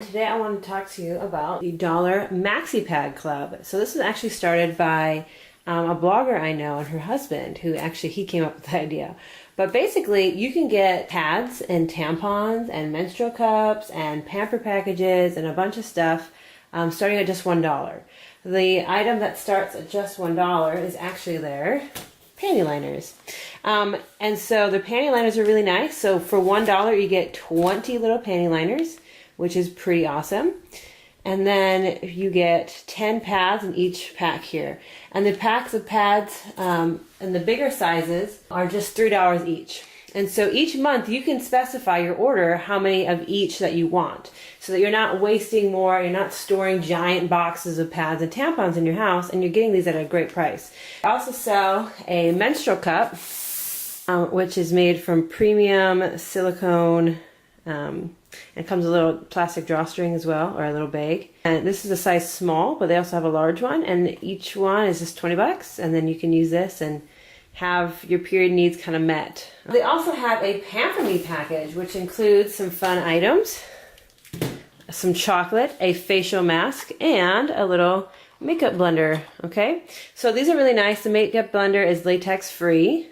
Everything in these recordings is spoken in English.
Today I want to talk to you about the Dollar Maxi Pad Club. So this was actually started by a blogger I know and her husband, who actually he came up with the idea. But basically you can get pads and tampons and menstrual cups and pamper packages and a bunch of stuff starting at just $1. The item that starts at just $1 is actually their panty liners. And so the panty liners are really nice. So for $1 you get 20 little panty liners, which is pretty awesome. And then you get 10 pads in each pack here. And the packs of pads in the bigger sizes are just $3 each. And so each month you can specify your order how many of each that you want, so that you're not wasting more, you're not storing giant boxes of pads and tampons in your house, and you're getting these at a great price. I also sell a menstrual cup, which is made from premium silicone. It comes with a little plastic drawstring as well, or a little bag. And this is a size small, but they also have a large one, and each one is just 20 bucks, and then you can use this and have your period needs kind of met. They also have a Pamper Me package, which includes some fun items, some chocolate, a facial mask, and a little makeup blender, okay? So these are really nice. The makeup blender is latex free.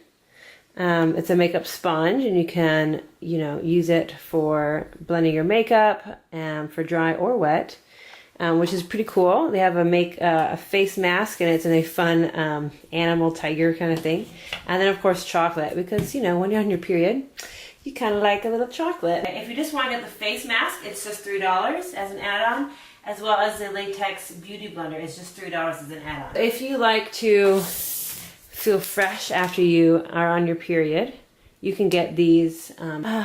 It's a makeup sponge, and you can, use it for blending your makeup and for dry or wet, which is pretty cool. They have a face mask, and it's in a fun animal tiger kind of thing. And then of course chocolate, because when you're on your period, you kind of like a little chocolate. If you just want to get the face mask, it's just $3 as an add-on, as well as the latex beauty blender. It's just $3 as an add-on. If you like to feel fresh after you are on your period, you can get these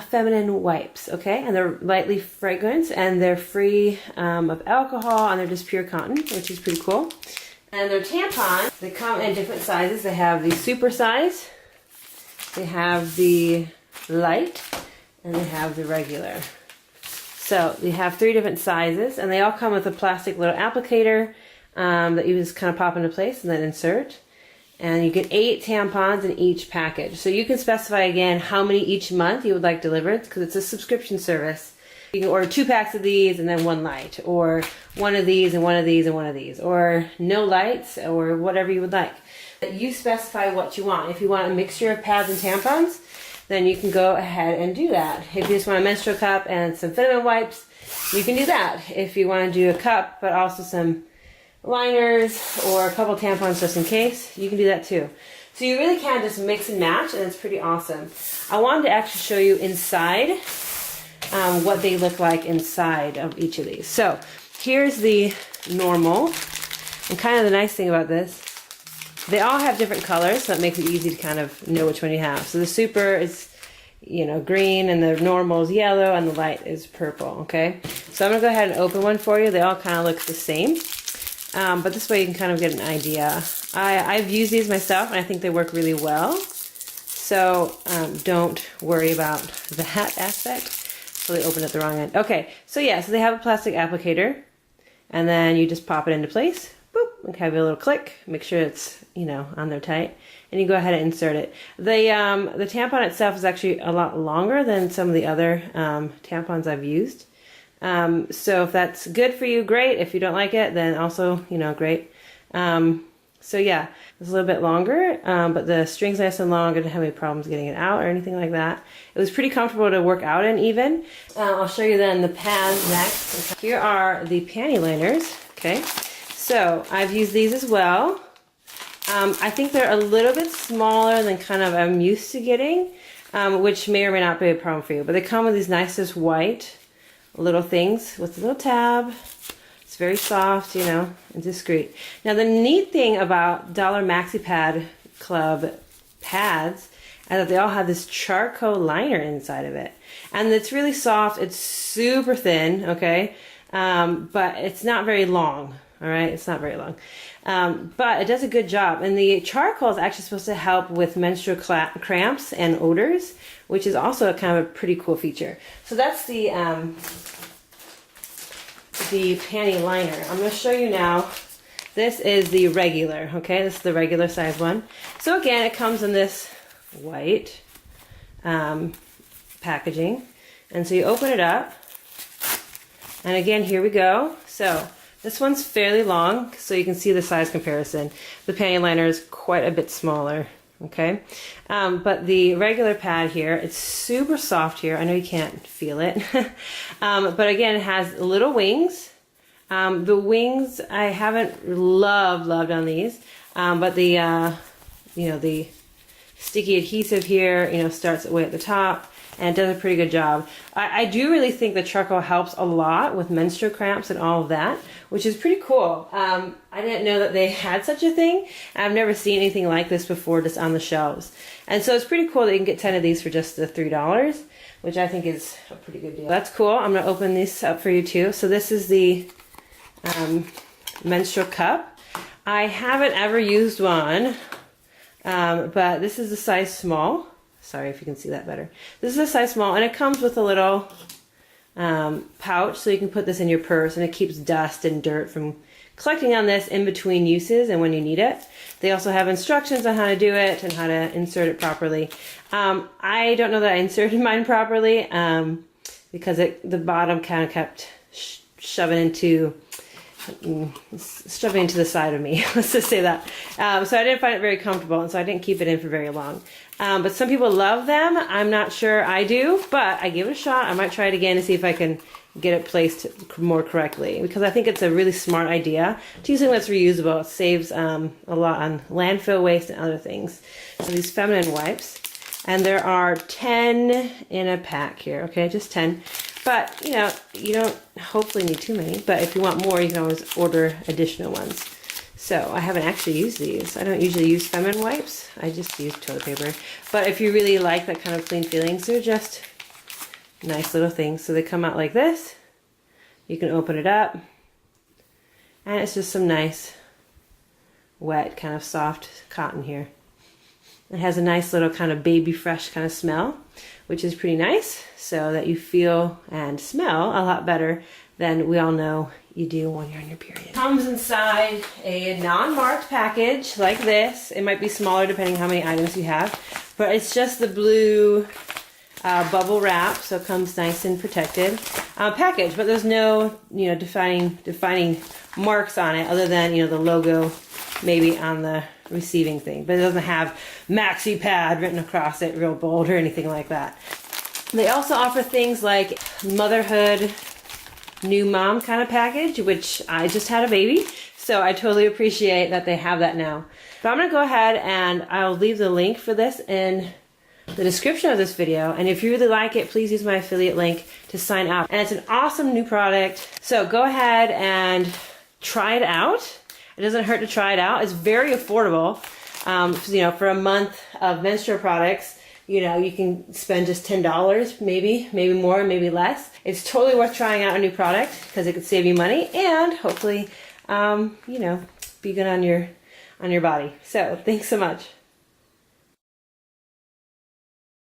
feminine wipes, okay? And they're lightly fragrant, and they're free of alcohol, and they're just pure cotton, which is pretty cool. And their tampons, they come in different sizes. They have the super size, they have the light, and they have the regular. So they have 3 different sizes, and they all come with a plastic little applicator that you just kind of pop into place and then insert. And you get 8 tampons in each package. So you can specify again how many each month you would like delivered, because it's a subscription service. You can order 2 packs of these and then 1 light, or 1 of these and 1 of these and 1 of these, or no lights, or whatever you would like. You specify what you want. If you want a mixture of pads and tampons, then you can go ahead and do that. If you just want a menstrual cup and some vitamin wipes, you can do that. If you want to do a cup but also some liners or a couple tampons just in case, you can do that too. So you really can just mix and match, and it's pretty awesome. I wanted to actually show you inside what they look like inside of each of these. So here's the normal, and kind of the nice thing about this, they all have different colors, so it makes it easy to kind of know which one you have. So the super is green, and the normal is yellow, and the light is purple, okay? So I'm gonna go ahead and open one for you. They all kind of look the same. But this way you can kind of get an idea. I've used these myself, and I think they work really well. So don't worry about that aspect. So they opened at the wrong end. Okay, so yeah, so they have a plastic applicator, and then you just pop it into place. Boop, and have a little click. Make sure it's on there tight, and you go ahead and insert it. The tampon itself is actually a lot longer than some of the other tampons I've used. So if that's good for you, great. If you don't like it, then also, great. So yeah, it's a little bit longer, but the string's nice and long. I didn't have any problems getting it out or anything like that. It was pretty comfortable to work out in even. I'll show you then the pads next. Here are the panty liners, okay? So I've used these as well. I think they're a little bit smaller than kind of I'm used to getting, which may or may not be a problem for you. But they come with these nicest white little things with a little tab. It's very soft, and discreet. Now the neat thing about Dollar Maxi Pad Club pads is that they all have this charcoal liner inside of it. And it's really soft. It's super thin, okay? But it's not very long, all right? It's not very long. But it does a good job. And the charcoal is actually supposed to help with menstrual cramps and odors, which is also a kind of a pretty cool feature. So that's the panty liner. I'm going to show you now. This is the regular, okay? This is the regular size one. So again, it comes in this white packaging. And so you open it up, And again, here we go. So this one's fairly long, so you can see the size comparison. The panty liner is quite a bit smaller, okay? But the regular pad here, it's super soft here. I know you can't feel it. But again, it has little wings. The wings, I haven't loved on these, but the, you know, the sticky adhesive here, you know, starts way at the top, and it does a pretty good job. I do really think the charcoal helps a lot with menstrual cramps and all of that, which is pretty cool. I didn't know that they had such a thing. I've never seen anything like this before just on the shelves. And so it's pretty cool that you can get 10 of these for just the $3, which I think is a pretty good deal. That's cool. I'm going to open these up for you too. So this is the Menstrual Cup. I haven't ever used one, but this is a size small. Sorry if you can see that better. This is a size small, and it comes with a little pouch, so you can put this in your purse, and it keeps dust and dirt from collecting on this in between uses and when you need it. They also have instructions on how to do it and how to insert it properly. I don't know that I inserted mine properly because the bottom kind of kept shoving into the side of me. Let's just say that. So I didn't find it very comfortable, and so I didn't keep it in for very long. But some people love them. I'm not sure I do, but I give it a shot. I might try it again to see if I can get it placed more correctly, because I think it's a really smart idea to use something that's reusable. It saves a lot on landfill waste and other things. So these feminine wipes, and there are 10 in a pack here, okay, just 10. But, you know, you don't hopefully need too many, but if you want more, you can always order additional ones. So I haven't actually used these. I don't usually use feminine wipes. I just use toilet paper. But if you really like that kind of clean feelings, they're just nice little things. So they come out like this. You can open it up. And it's just some nice, wet, kind of soft cotton here. It has a nice little kind of baby fresh kind of smell, which is pretty nice, so that you feel and smell a lot better than we all know you do when you're on your period. It comes inside a non-marked package like this. It might be smaller depending how many items you have, but it's just the blue bubble wrap, so it comes nice and protected package. But there's no, you know, defining marks on it other than, you know, the logo maybe on the receiving thing, but it doesn't have Maxi Pad written across it real bold or anything like that. They also offer things like motherhood new mom kind of package, which I just had a baby, so I totally appreciate that they have that now. But I'm gonna go ahead and I'll leave the link for this in the description of this video, and if you really like it, please use my affiliate link to sign up. And it's an awesome new product, so go ahead and try it out. It doesn't hurt to try it out. It's very affordable. You know, for a month of menstrual products, you know, you can spend just $10, maybe more, maybe less. It's totally worth trying out a new product because it could save you money and hopefully, you know, be good on your body. So thanks so much.